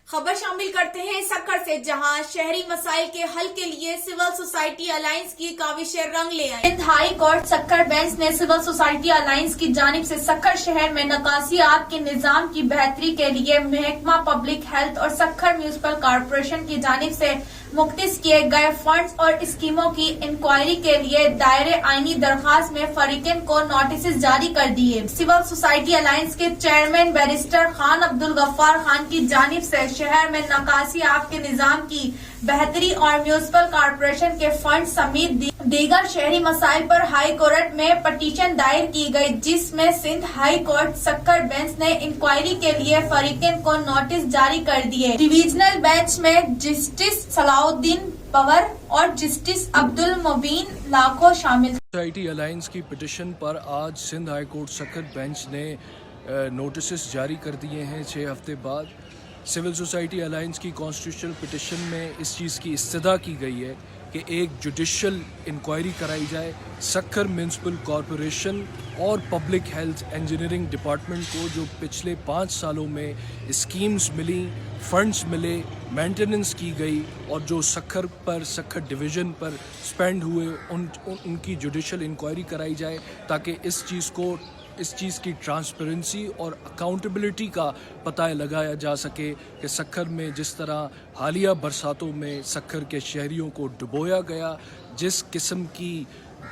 खबर शामिल करते हैं सक्खर से, जहां शहरी मसाइल के हल के लिए सिविल सोसाइटी अलायंस की काविशें रंग ले आई। Sindh high court Sukkur bench ने सिविल सोसाइटी अलायंस की जानिब से सक्खर शहर में नकासी आब के निजाम की बेहतरी के लिए महकमा पब्लिक हेल्थ और सक्खर म्यूनिसिपल कॉर्पोरेशन की जानिब से मुख्तस किए गए फंड्स और स्कीमों की इंक्वायरी के लिए दायरे आईनी दरखास्त में फरीकैन को नोटिस जारी कर दिए। सिविल सोसाइटी अलायंस के चेयरमैन बैरिस्टर खान अब्दुल गफ्फार खान की जानिब से शहर में नकासी आब के निजाम की बेहतरी और म्यूनिसिपल कॉर्पोरेशन के फंड समेत दीगर शहरी मसाइल पर हाई कोर्ट में पटिशन दायर की गई, जिसमें Sindh high court Sukkur bench ने इंक्वायरी के लिए फरीकैन को नोटिस जारी कर दिए। डिविजनल बेंच में जस्टिस सलाउद्दीन पवर और जस्टिस अब्दुल मुबीन लाखो शामिल। सोसाइटी अलायंस की पिटिशन पर आज Sindh high court Sukkur bench ने नोटिस जारी कर दिए हैं 6 हफ्ते बाद। सिविल सोसाइटी अलायंस की कॉन्स्टिट्यूशनल पिटिशन में इस चीज़ की इस्तदा की गई है कि एक जुडिशल इंक्वायरी कराई जाए सक्खर म्यूनिसिपल कॉरपोरेशन और पब्लिक हेल्थ इंजीनियरिंग डिपार्टमेंट को, जो पिछले 5 सालों में स्कीम्स मिली, फंड्स मिले, मेंटेनेंस की गई और जो सक्खर डिवीज़न पर स्पेंड हुए उनकी जुडिशल इंक्वायरी कराई जाए, ताकि इस चीज़ की ट्रांसपेरेंसी और अकाउंटेबिलिटी का पता लगाया जा सके कि सक्खर में जिस तरह हालिया बरसातों में सक्खर के शहरियों को डुबोया गया, जिस किस्म की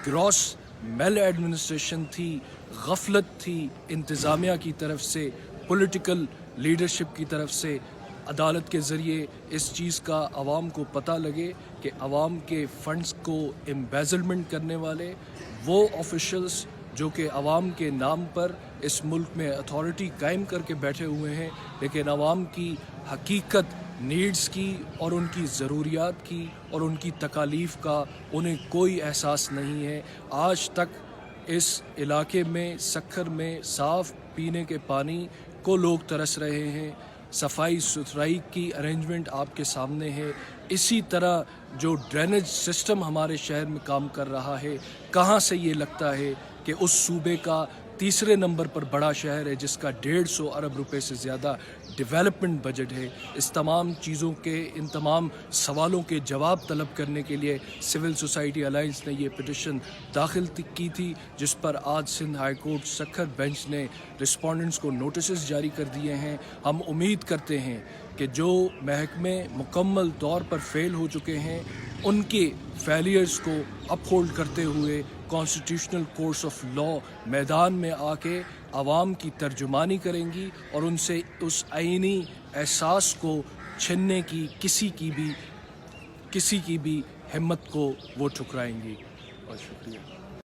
ग्रॉस मेल एडमिनिस्ट्रेशन थी, गफलत थी इंतज़ामिया की तरफ से, पॉलिटिकल लीडरशिप की तरफ से, अदालत के ज़रिए इस चीज़ का आवाम को पता लगे कि आवाम के फंड्स को एम्बेज़लमेंट करने वाले वो ऑफिशल्स जो कि अवाम के नाम पर इस मुल्क में अथॉरिटी कायम करके बैठे हुए हैं, लेकिन अवाम की हकीकत, नीड्स की और उनकी ज़रूरियात की और उनकी तकालीफ का उन्हें कोई एहसास नहीं है। आज तक इस इलाके में सक्खर में साफ़ पीने के पानी को लोग तरस रहे हैं। सफाई सुथराई की अरेंजमेंट आपके सामने है। इसी तरह जो ड्रेनेज सिस्टम हमारे शहर में काम कर रहा है, कहाँ से ये लगता है कि उस सूबे का तीसरे नंबर पर बड़ा शहर है जिसका 150 अरब रुपए से ज़्यादा डेवलपमेंट बजट है। इस तमाम चीज़ों के, इन तमाम सवालों के जवाब तलब करने के लिए सिविल सोसाइटी अलायंस ने ये पिटिशन दाखिल की थी, जिस पर आज Sindh high court Sukkur bench ने रिस्पोंडेंट्स को नोटिस जारी कर दिए हैं। हम उम्मीद करते हैं कि जो महकमे मुकम्मल तौर पर फेल हो चुके हैं, उनके फेलियर्स को अपहोल्ड करते हुए कॉन्स्टिट्यूशनल कोर्ट्स ऑफ लॉ मैदान में आके आवाम की तर्जुमानी करेंगी और उनसे उस आईनी एहसास को छीनने की किसी की भी हिम्मत को वो ठुकराएंगी। और शुक्रिया।